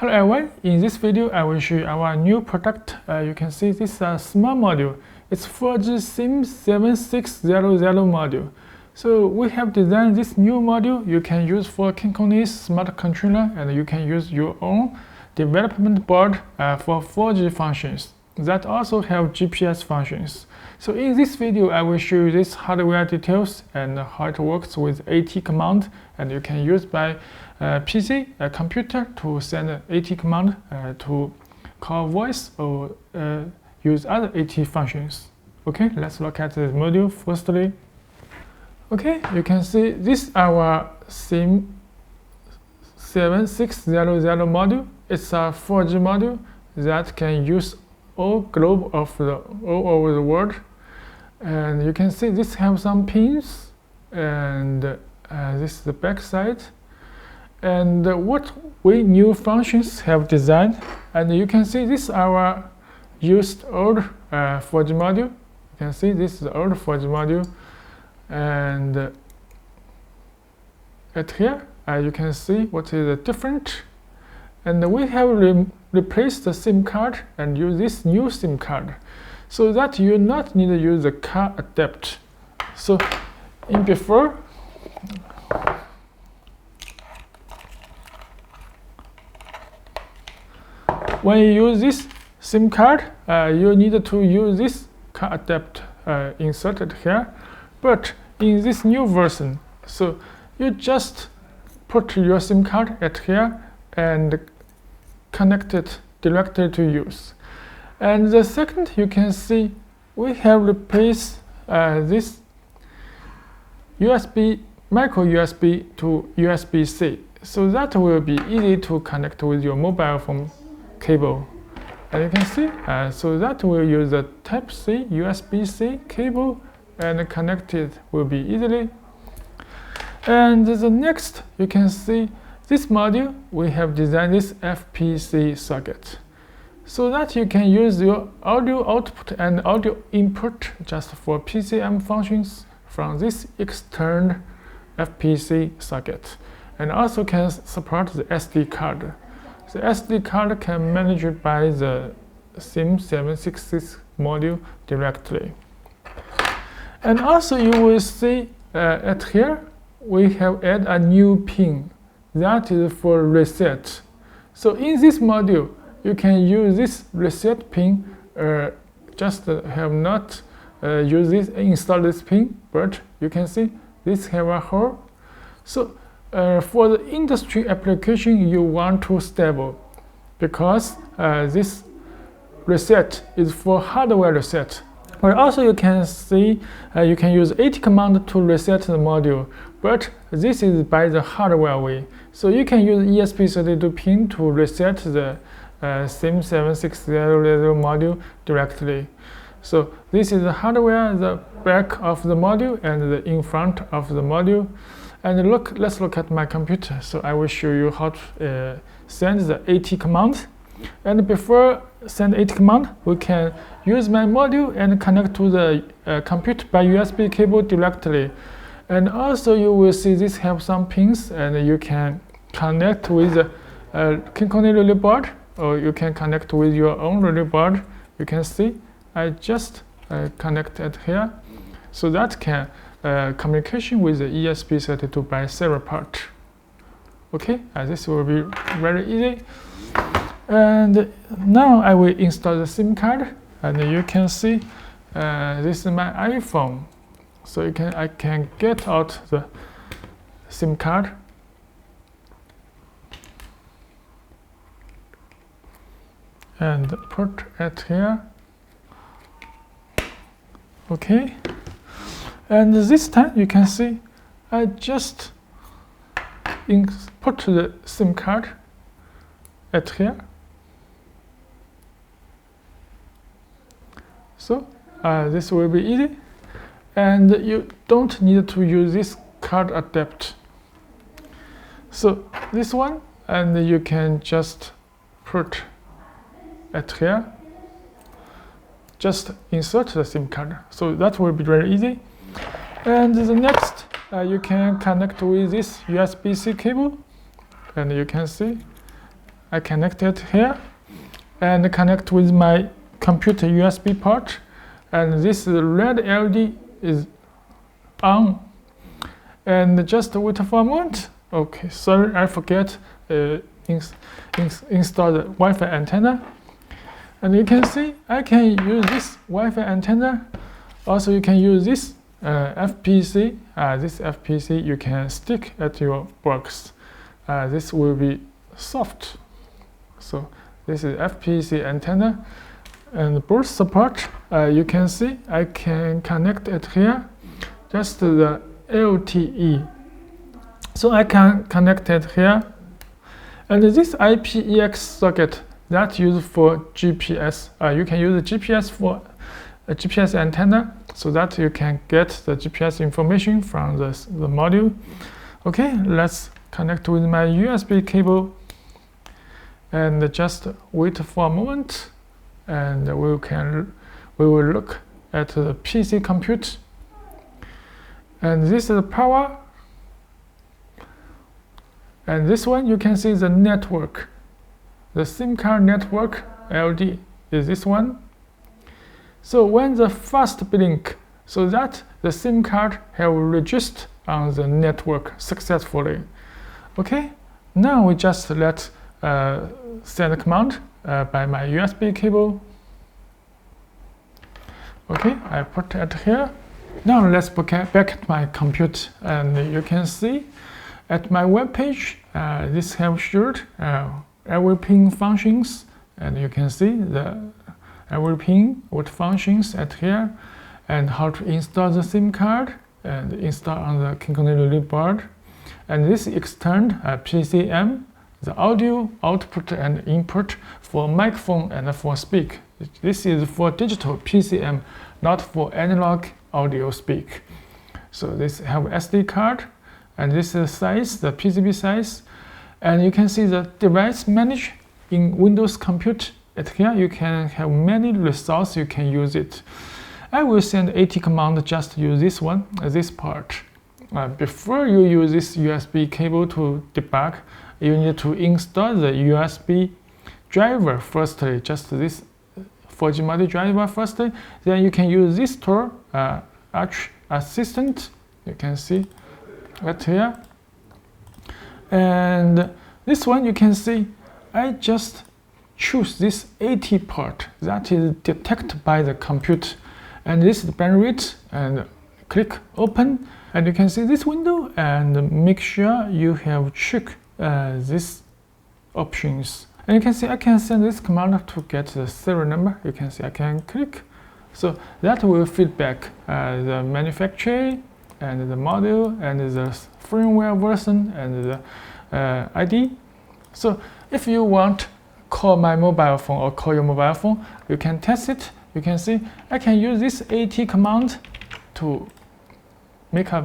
Hello everyone, in this video I will show you our new product. You can see this is a small module. It's 4G SIM7600 module. So we have designed this new module you can use for KinCony's smart controller, and you can use your own development board for 4G functions that also have GPS functions. So in this video I will show you this hardware details and how it works with AT command, and you can use by PC, a computer, to send AT command to call voice or use other AT functions. Okay, let's look at the module firstly. Okay, you can see this is our SIM7600 module. It's a 4G module that can use all over the world. And you can see this have some pins, and this is the back side. And what we new functions have designed, and you can see this is our used old 4G module. You can see this is the old 4G module, and at here you can see what is the different. And we have replaced the SIM card and use this new SIM card, so that you not need to use the car adapter. So in before, when you use this SIM card, you need to use this car adapter inserted here. But in this new version, so you just put your SIM card at here and connect it directly to use. And the second, you can see we have replaced this USB, micro USB to USB-C. So that will be easy to connect with your mobile phone cable. And you can see, so that will use the Type-C USB-C cable and connect it will be easily. And the next, you can see this module, we have designed this FPC socket, so that you can use your audio output and audio input just for PCM functions from this external FPC socket, and also can support the SD card. The SD card can manage it by the SIM760 module directly. And also you will see at here we have added a new pin that is for reset. So in this module you can use this reset pin, just have not use this, install this pin, but you can see this have a hole. So for the industry application you want to stable, because this reset is for hardware reset. But also you can see you can use AT command to reset the module, but this is by the hardware way. So you can use ESP32 pin to reset the SIM7600 module directly. So this is the hardware, the back of the module and the in front of the module. And let's look at my computer. So I will show you how to send the AT command. And before send AT command, we can use my module and connect to the computer by USB cable directly. And also you will see this have some pins, and you can connect with the KinCony relay board, or you can connect with your own relay board. You can see I just connected here, so that can communication with the ESP32 by serial port. Okay, this will be very easy. And now I will install the SIM card, and you can see this is my iPhone. So I can get out the SIM card. And put it here. Okay. And this time you can see I just put the SIM card at here. So this will be easy, and you don't need to use this card adapter. So this one, and you can just put at here, just insert the SIM card. So that will be very easy. And the next, you can connect with this USB-C cable, and you can see I connect it here and connect with my computer USB port, and this red LED is on, and just wait for a moment. Okay, sorry, I forget install the Wi-Fi antenna, and you can see I can use this Wi-Fi antenna. Also, you can use this FPC. This FPC you can stick at your box. This will be soft. So this is FPC antenna, and both support. You can see I can connect it here, just the LTE. So I can connect it here, and this IPEX socket that used for GPS. You can use the GPS for a GPS antenna, so that you can get the GPS information from the module. Okay, let's connect with my USB cable, and just wait for a moment, and we will look at the PC compute. And this is the power, and this one you can see the network, the SIM card network LED is this one. So when the first blink, so that the SIM card have registered on the network successfully. Okay, now we just let send a command by my USB cable. Okay, I put it here. Now let's back at my computer, and you can see at my web page this have showed everything functions, and you can see the everything what functions at here, and how to install the SIM card and install on the KinCony release board. And this extend PCM, the audio output and input for microphone and for speak. This is for digital PCM, not for analog audio speak. So this have SD card, and this is size, the PCB size, and you can see the device manage in Windows Compute. At here you can have many resources, you can use it. I will send AT command, just use this one, this part. Before you use this USB cable to debug, you need to install the USB driver firstly, just this 4G module driver firstly. Then you can use this tool, Arch Assistant, you can see right here. And this one you can see, I just choose this AT port that is detected by the compute, and this is the bandwidth, and click open, and you can see this window, and make sure you have checked these options. And you can see I can send this command to get the serial number. You can see I can click, so that will feedback the manufacturer and the model and the firmware version and the ID. So if you want call my mobile phone or call your mobile phone, you can test it. You can see I can use this AT command to make a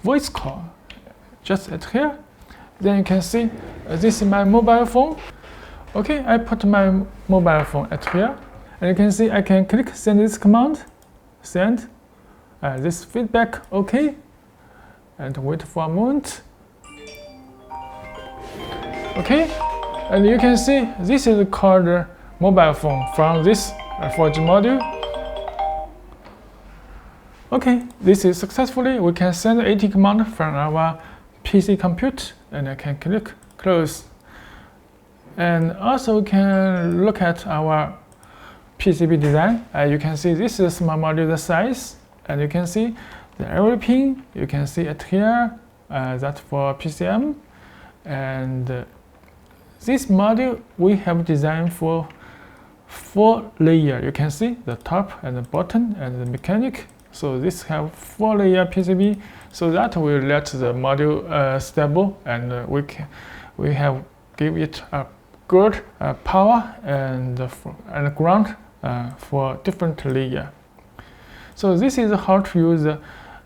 voice call just at here. Then you can see this is my mobile phone. Okay, I put my mobile phone at here, and you can see I can click send this command, send this feedback, okay, and wait for a moment. Okay, and you can see this is called mobile phone from this 4G module. Okay, this is successfully. We can send AT command from our PC compute, and I can click close. And also we can look at our PCB design. You can see this is small module size, and you can see the arrow pin. You can see it here. That's for PCM, and this module we have designed for 4 layers. You can see the top and the bottom and the mechanic. So this have 4 layer PCB, so that will let the module stable, and we have give it a good power and ground for different layer. So this is how to use the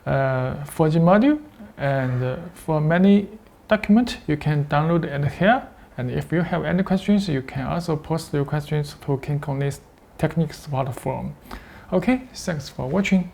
4G module, and for many documents you can download it here. And if you have any questions, you can also post your questions to KinCony's technical support forum. Okay, thanks for watching.